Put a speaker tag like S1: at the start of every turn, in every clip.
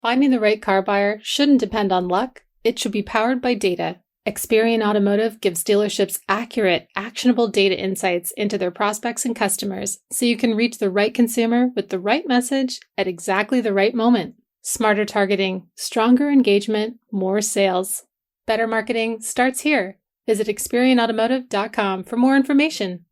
S1: Finding the right car buyer shouldn't depend on luck. It should be powered by data. Experian Automotive gives dealerships accurate, actionable data insights into their prospects and customers so you can reach the right consumer with the right message at exactly the right moment. Smarter targeting, stronger engagement, more sales. Better marketing starts here. Visit ExperianAutomotive.com for more information.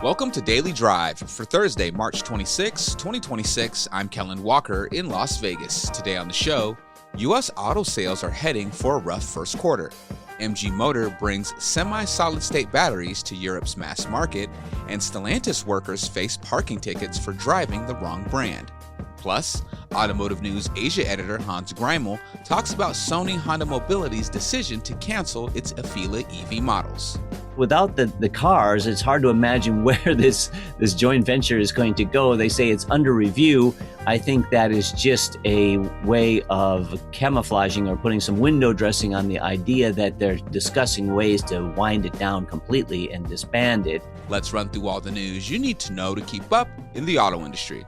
S2: Welcome to Daily Drive for Thursday, March 26, 2026. I'm Kellen Walker in Las Vegas. Today on the show, U.S. auto sales are heading for a rough first quarter. MG Motor brings semi-solid-state batteries to Europe's mass market, and Stellantis workers face parking tickets for driving the wrong brand. Plus, Automotive News Asia editor Hans Greimel talks about Sony Honda Mobility's decision to cancel its Afeela EV models.
S3: Without the cars, it's hard to imagine where this joint venture is going to go. They say it's under review. I think that is just a way of camouflaging or putting some window dressing on the idea that they're discussing ways to wind it down completely and disband it.
S2: Let's run through all the news you need to know to keep up in the auto industry.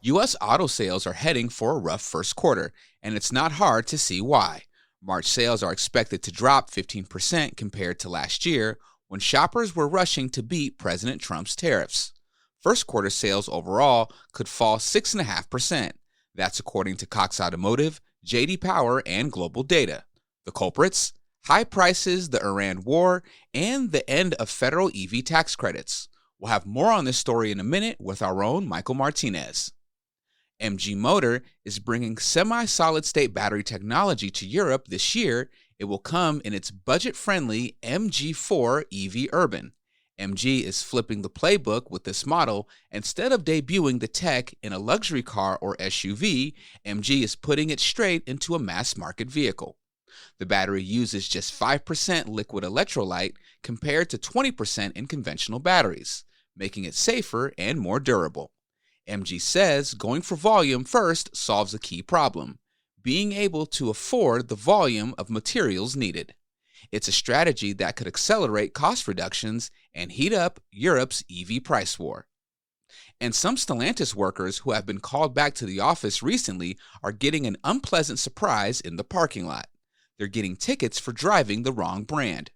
S2: U.S. auto sales are heading for a rough first quarter, and it's not hard to see why. March sales are expected to drop 15% compared to last year, when shoppers were rushing to beat President Trump's tariffs. First quarter sales overall could fall 6.5%. That's according to Cox Automotive, J.D. Power, and Global Data. The culprits? High prices, the Iran war, and the end of federal EV tax credits. We'll have more on this story in a minute with our own Michael Martinez. MG Motor is bringing semi-solid-state battery technology to Europe this year. It will come in its budget-friendly MG4 EV Urban. MG is flipping the playbook with this model. Instead of debuting the tech in a luxury car or SUV, MG is putting it straight into a mass-market vehicle. The battery uses just 5% liquid electrolyte compared to 20% in conventional batteries, making it safer and more durable. MG says going for volume first solves a key problem: being able to afford the volume of materials needed. It's a strategy that could accelerate cost reductions and heat up Europe's EV price war. And some Stellantis workers who have been called back to the office recently are getting an unpleasant surprise in the parking lot. They're getting tickets for driving the wrong brand.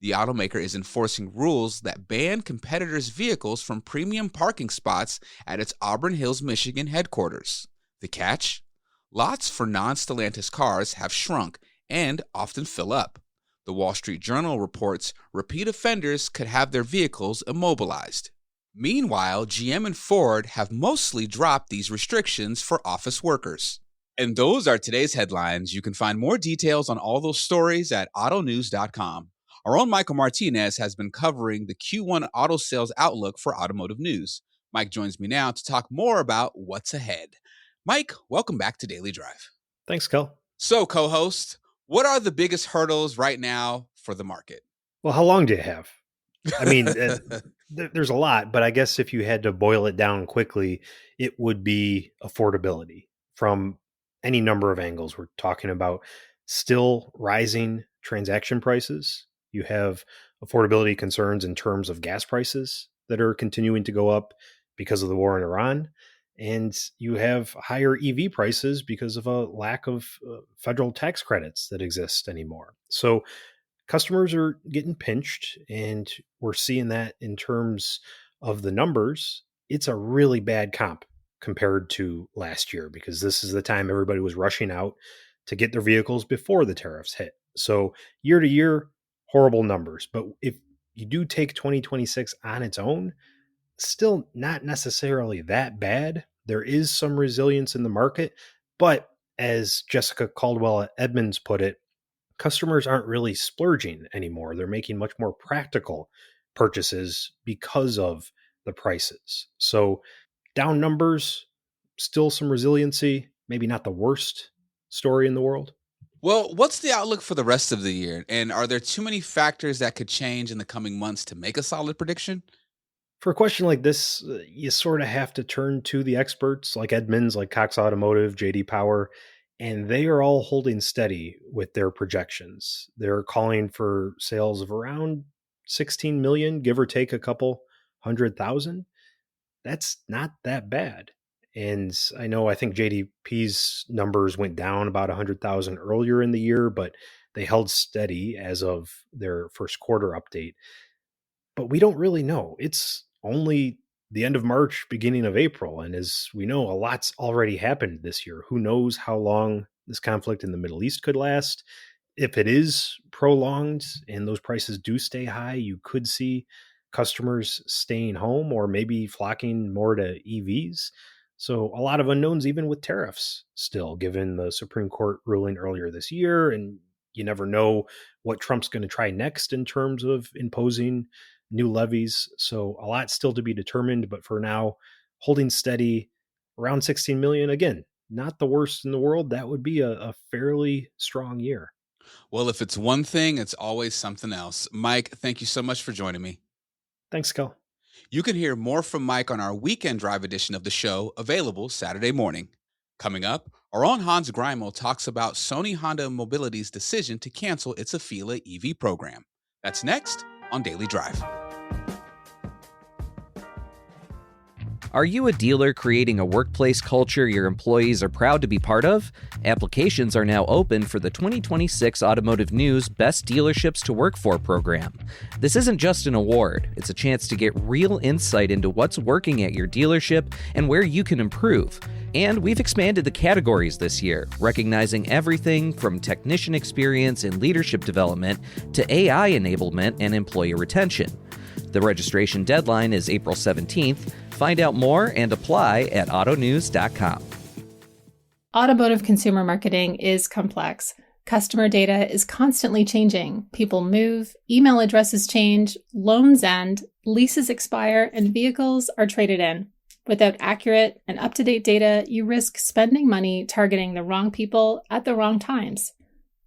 S2: The automaker is enforcing rules that ban competitors' vehicles from premium parking spots at its Auburn Hills, Michigan headquarters. The catch? Lots for non-Stellantis cars have shrunk and often fill up. The Wall Street Journal reports repeat offenders could have their vehicles immobilized. Meanwhile, GM and Ford have mostly dropped these restrictions for office workers. And those are today's headlines. You can find more details on all those stories at autonews.com. Our own Michael Martinez has been covering the Q1 auto sales outlook for Automotive News. Mike joins me now to talk more about what's ahead. Mike, welcome back to Daily Drive.
S4: Thanks, Kel.
S2: So, co-host, what are the biggest hurdles right now for the market?
S4: Well, how long do you have? I mean, there's a lot, but I guess if you had to boil it down quickly, it would be affordability from any number of angles. We're talking about still rising transaction prices. You have affordability concerns in terms of gas prices that are continuing to go up because of the war in Iran. And you have higher EV prices because of a lack of federal tax credits that exist anymore. So customers are getting pinched, and we're seeing that in terms of the numbers. It's a really bad comp compared to last year because this is the time everybody was rushing out to get their vehicles before the tariffs hit. So year to year, horrible numbers. But if you do take 2026 on its own, still not necessarily that bad. There is some resilience in the market, but as Jessica Caldwell at Edmunds put it, customers aren't really splurging anymore. They're making much more practical purchases because of the prices. So down numbers, still some resiliency, maybe not the worst story in the world.
S2: Well, what's the outlook for the rest of the year? And are there too many factors that could change in the coming months to make a solid prediction?
S4: For a question like this, you sort of have to turn to the experts like Edmunds, like Cox Automotive, J.D. Power, and they are all holding steady with their projections. They're calling for sales of around 16 million, give or take a couple 100,000. That's not that bad. And I think JDP's numbers went down about 100,000 earlier in the year, but they held steady as of their first quarter update. But we don't really know. It's only the end of March, beginning of April. And as we know, a lot's already happened this year. Who knows how long this conflict in the Middle East could last? If it is prolonged and those prices do stay high, you could see customers staying home or maybe flocking more to EVs. So, a lot of unknowns, even with tariffs, still, given the Supreme Court ruling earlier this year. And you never know what Trump's going to try next in terms of imposing new levies. So, a lot still to be determined. But for now, holding steady around 16 million. Again, not the worst in the world. That would be a fairly strong year.
S2: Well, if it's one thing, it's always something else. Mike, thank you so much for joining me.
S4: Thanks, Kel.
S2: You can hear more from Mike on our weekend drive edition of the show, available Saturday morning. Coming up, our own Hans Greimel talks about Sony Honda Mobility's decision to cancel its Afeela EV program. That's next on Daily Drive.
S5: Are you a dealer creating a workplace culture your employees are proud to be part of? Applications are now open for the 2026 Automotive News Best Dealerships to Work For program. This isn't just an award, it's a chance to get real insight into what's working at your dealership and where you can improve. And we've expanded the categories this year, recognizing everything from technician experience and leadership development to AI enablement and employee retention. The registration deadline is April 17th. Find out more and apply at autonews.com.
S1: Automotive consumer marketing is complex. Customer data is constantly changing. People move, email addresses change, loans end, leases expire, and vehicles are traded in. Without accurate and up-to-date data, you risk spending money targeting the wrong people at the wrong times.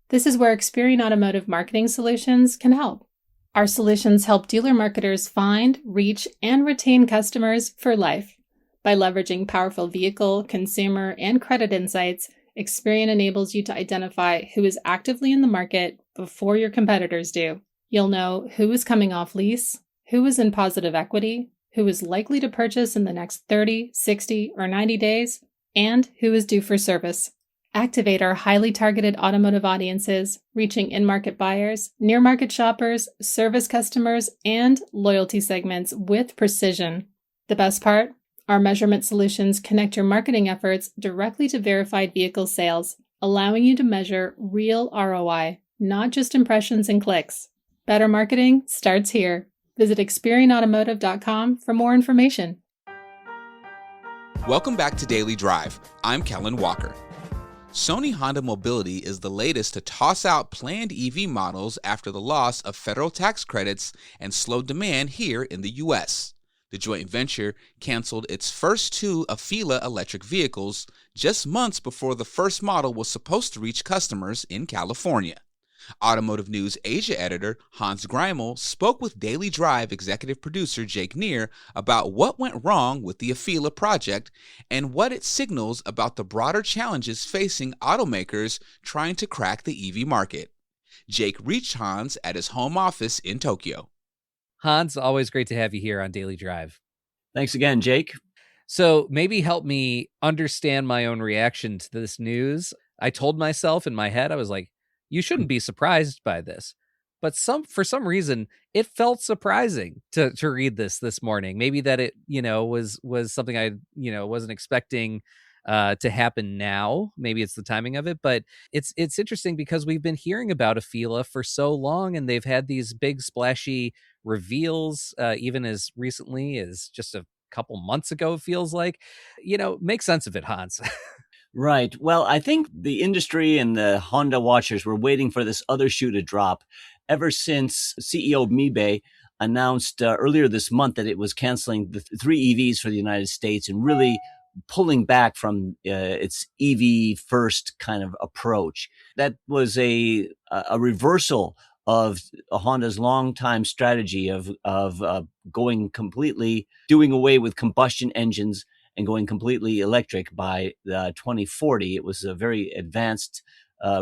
S1: This is where Experian Automotive Marketing Solutions can help. Our solutions help dealer marketers find, reach, and retain customers for life. By leveraging powerful vehicle, consumer, and credit insights, Experian enables you to identify who is actively in the market before your competitors do. You'll know who is coming off lease, who is in positive equity, who is likely to purchase in the next 30, 60, or 90 days, and who is due for service. Activate our highly targeted automotive audiences, reaching in-market buyers, near-market shoppers, service customers, and loyalty segments with precision. The best part? Our measurement solutions connect your marketing efforts directly to verified vehicle sales, allowing you to measure real ROI, not just impressions and clicks. Better marketing starts here. Visit ExperianAutomotive.com for more information.
S2: Welcome back to Daily Drive. I'm Kellen Walker. Sony Honda Mobility is the latest to toss out planned EV models after the loss of federal tax credits and slowed demand here in the U.S. The joint venture canceled its first two Afeela electric vehicles just months before the first model was supposed to reach customers in California. Automotive News Asia editor Hans Greimel spoke with Daily Drive executive producer Jake Neer about what went wrong with the Afeela project and what it signals about the broader challenges facing automakers trying to crack the EV market. Jake reached Hans at his home office in Tokyo.
S5: Hans, always great to have you here on Daily Drive.
S3: Thanks again, Jake.
S5: So maybe help me understand my own reaction to this news. I told myself in my head, I was like, you shouldn't be surprised by this. But for some reason, it felt surprising to read this morning. Maybe that it, was something I, wasn't expecting to happen now. Maybe it's the timing of it, but it's interesting because we've been hearing about Afeela for so long, and they've had these big splashy reveals, even as recently as just a couple months ago, it feels like. Make sense of it, Hans.
S3: Right. Well, I think the industry and the Honda watchers were waiting for this other shoe to drop ever since CEO Mibe announced earlier this month that it was canceling the three EVs for the United States and really pulling back from its EV first kind of approach. That was a reversal of Honda's longtime strategy of going completely, doing away with combustion engines and going completely electric by 2040. It was a very advanced,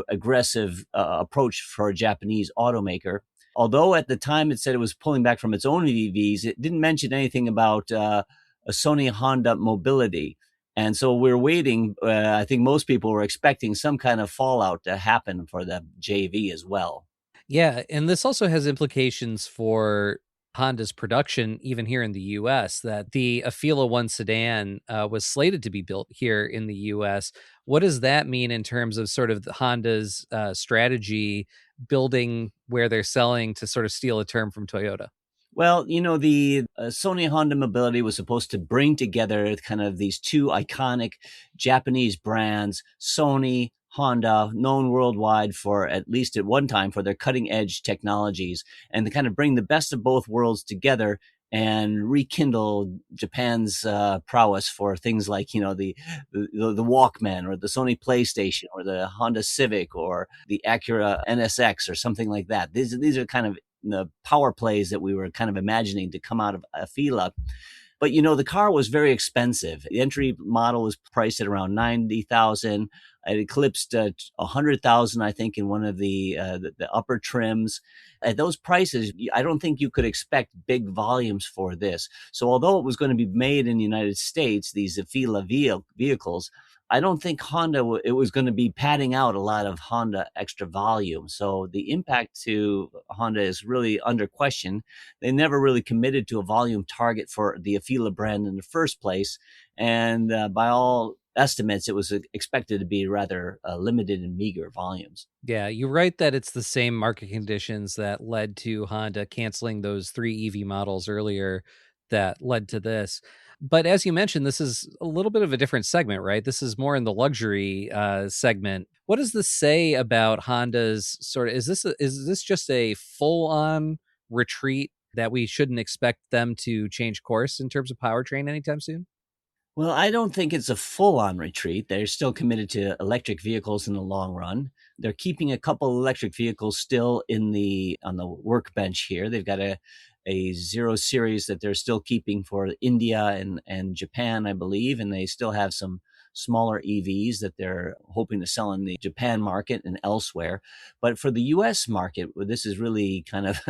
S3: aggressive approach for a Japanese automaker. Although at the time it said it was pulling back from its own EVs, it didn't mention anything about a Sony Honda Mobility. And so we're waiting. I think most people were expecting some kind of fallout to happen for the JV as well.
S5: Yeah, and this also has implications for Honda's production, even here in the US, that the Afeela 1 sedan was slated to be built here in the US. What does that mean in terms of sort of Honda's strategy building where they're selling, to sort of steal a term from Toyota?
S3: Well, the Sony Honda Mobility was supposed to bring together kind of these two iconic Japanese brands, Sony, Honda, known worldwide for, at least at one time, for their cutting edge technologies, and to kind of bring the best of both worlds together and rekindle Japan's prowess for things like, the Walkman, or the Sony PlayStation, or the Honda Civic, or the Acura NSX, or something like that. These are kind of the power plays that we were kind of imagining to come out of Afeela. But the car was very expensive. The entry model was priced at around 90,000. It eclipsed 100,000, I think, in one of the upper trims. At those prices, I don't think you could expect big volumes for this. So although it was going to be made in the United States, these Afeela vehicles, I don't think Honda, it was going to be padding out a lot of Honda extra volume. So the impact to Honda is really under question. They never really committed to a volume target for the Afeela brand in the first place. And by all estimates, it was expected to be rather limited and meager volumes.
S5: Yeah, you're right that it's the same market conditions that led to Honda canceling those 3 EV models earlier that led to this. But as you mentioned, this is a little bit of a different segment, right? This is more in the luxury segment. What does this say about Honda's sort of, is this just a full-on retreat that we shouldn't expect them to change course in terms of powertrain anytime soon?
S3: Well, I don't think it's a full-on retreat. They're still committed to electric vehicles in the long run. They're keeping a couple electric vehicles still on the workbench here. They've got a 0 series that they're still keeping for India and Japan, I believe, and they still have some smaller EVs that they're hoping to sell in the Japan market and elsewhere. But for the US market, this is really kind of,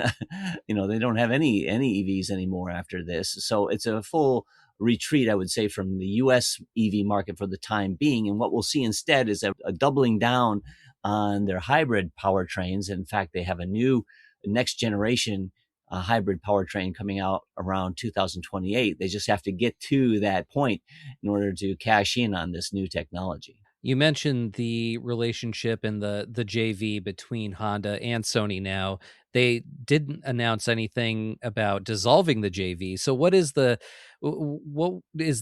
S3: they don't have any EVs anymore after this. So it's a full retreat, I would say, from the US EV market for the time being. And what we'll see instead is a doubling down on their hybrid powertrains. In fact, they have a new next generation hybrid powertrain coming out around 2028. They just have to get to that point in order to cash in on this new technology.
S5: You mentioned the relationship and the JV between Honda and Sony now. They didn't announce anything about dissolving the JV. So what is the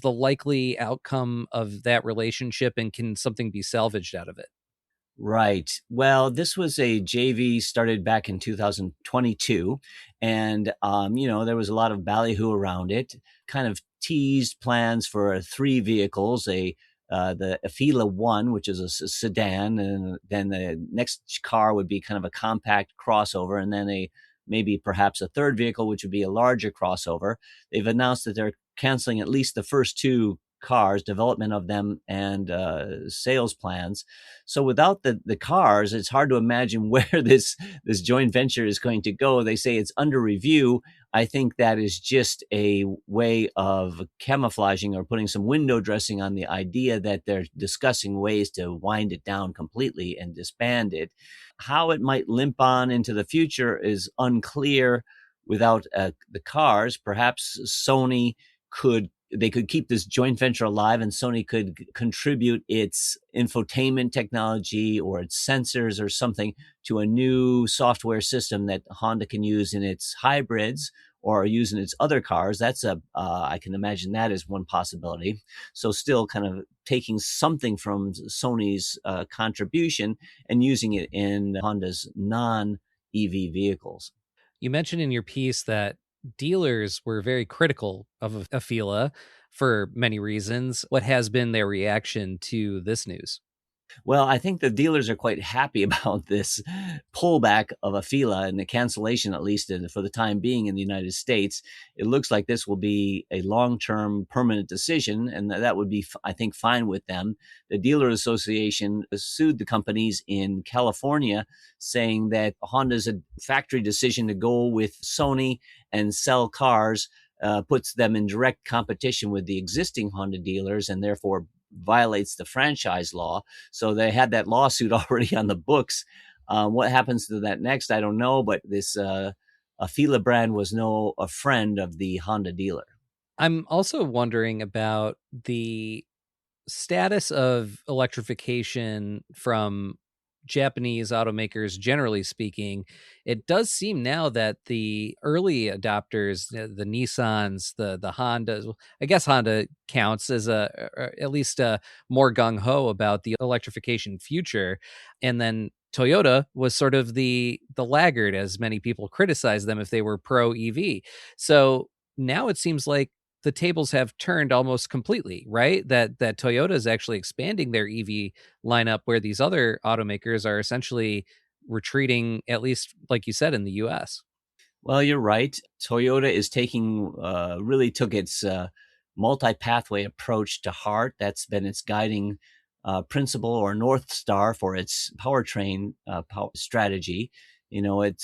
S5: likely outcome of that relationship, and can something be salvaged out of it?
S3: Right. Well, this was a JV started back in 2022. And, there was a lot of ballyhoo around it, kind of teased plans for 3 vehicles, the Afeela 1, which is a sedan, and then the next car would be kind of a compact crossover, and then maybe perhaps a third vehicle, which would be a larger crossover. They've announced that they're canceling at least the first 2 cars, development of them, and sales plans. So without the cars, it's hard to imagine where this joint venture is going to go. They say it's under review. I think that is just a way of camouflaging or putting some window dressing on the idea that they're discussing ways to wind it down completely and disband it. How it might limp on into the future is unclear without the cars. Perhaps Sony could keep this joint venture alive, and Sony could contribute its infotainment technology or its sensors or something to a new software system that Honda can use in its hybrids or use in its other cars. That's I can imagine that is one possibility. So still kind of taking something from Sony's contribution and using it in Honda's non-EV vehicles.
S5: You mentioned in your piece that dealers were very critical of Afeela for many reasons. What has been their reaction to this news?
S3: Well, I think the dealers are quite happy about this pullback of Afeela and the cancellation, at least for the time being in the United States. It looks like this will be a long-term permanent decision, and that would be, I think, fine with them. The Dealer Association sued the companies in California, saying that Honda's a factory decision to go with Sony and sell cars puts them in direct competition with the existing Honda dealers and therefore violates the franchise law. So they had that lawsuit already on the books. What happens to that next, I don't know, but this Afeela brand was a friend of the Honda dealer.
S5: I'm also wondering about the status of electrification from Japanese automakers, generally speaking. It does seem now that the early adopters, the Nissans, the Hondas, I guess Honda counts as at least more gung-ho about the electrification future. And then Toyota was sort of the laggard, as many people criticize them if they were pro EV. So now it seems like the tables have turned almost completely, right? That Toyota is actually expanding their EV lineup, where these other automakers are essentially retreating, at least like you said, in the US.
S3: Well, you're right. Toyota is really took its multi-pathway approach to heart. That's been its guiding principle or North Star for its powertrain strategy. It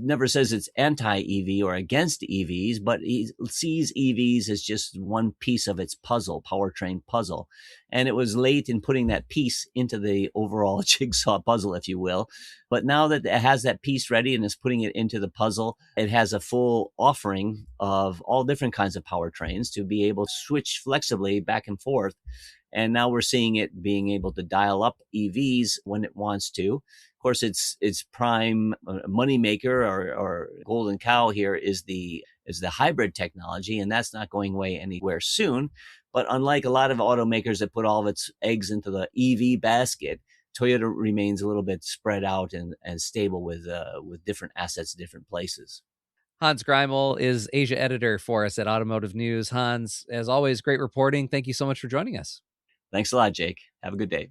S3: never says it's anti-EV or against EVs, but it sees EVs as just one piece of its powertrain puzzle. And it was late in putting that piece into the overall jigsaw puzzle, if you will. But now that it has that piece ready and is putting it into the puzzle, it has a full offering of all different kinds of powertrains to be able to switch flexibly back and forth. And now we're seeing it being able to dial up EVs when it wants to. Of course, its prime moneymaker or golden cow here is the hybrid technology, and that's not going away anywhere soon. But unlike a lot of automakers that put all of its eggs into the EV basket, Toyota remains a little bit spread out and stable with different assets, different places.
S5: Hans Greimel is Asia editor for us at Automotive News. Hans, as always, great reporting. Thank you so much for joining us.
S3: Thanks a lot, Jake. Have a good day.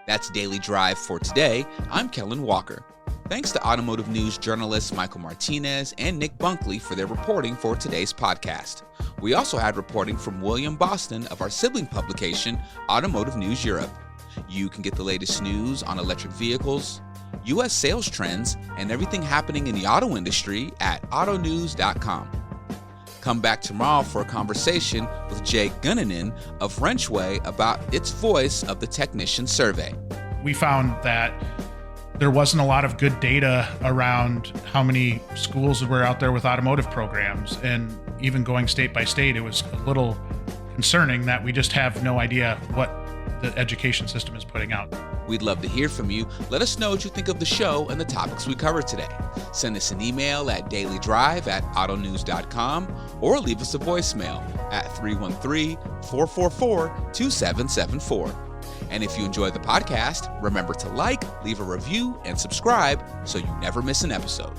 S2: That's Daily Drive for today. I'm Kellen Walker. Thanks to Automotive News journalists Michael Martinez and Nick Bunkley for their reporting for today's podcast. We also had reporting from William Boston of our sibling publication, Automotive News Europe. You can get the latest news on electric vehicles, U.S. sales trends, and everything happening in the auto industry at autonews.com. Come back tomorrow for a conversation with Jay Gunnanen of Wrenchway about its voice of the technician survey.
S6: We found that there wasn't a lot of good data around how many schools were out there with automotive programs, and even going state by state, it was a little concerning that we just have no idea what the education system is putting out.
S2: We'd love to hear from you. Let us know what you think of the show and the topics we covered today. Send us an email at dailydrive@autonews.com or leave us a voicemail at 313-444-2774. And if you enjoyed the podcast, remember to like, leave a review, and subscribe so you never miss an episode.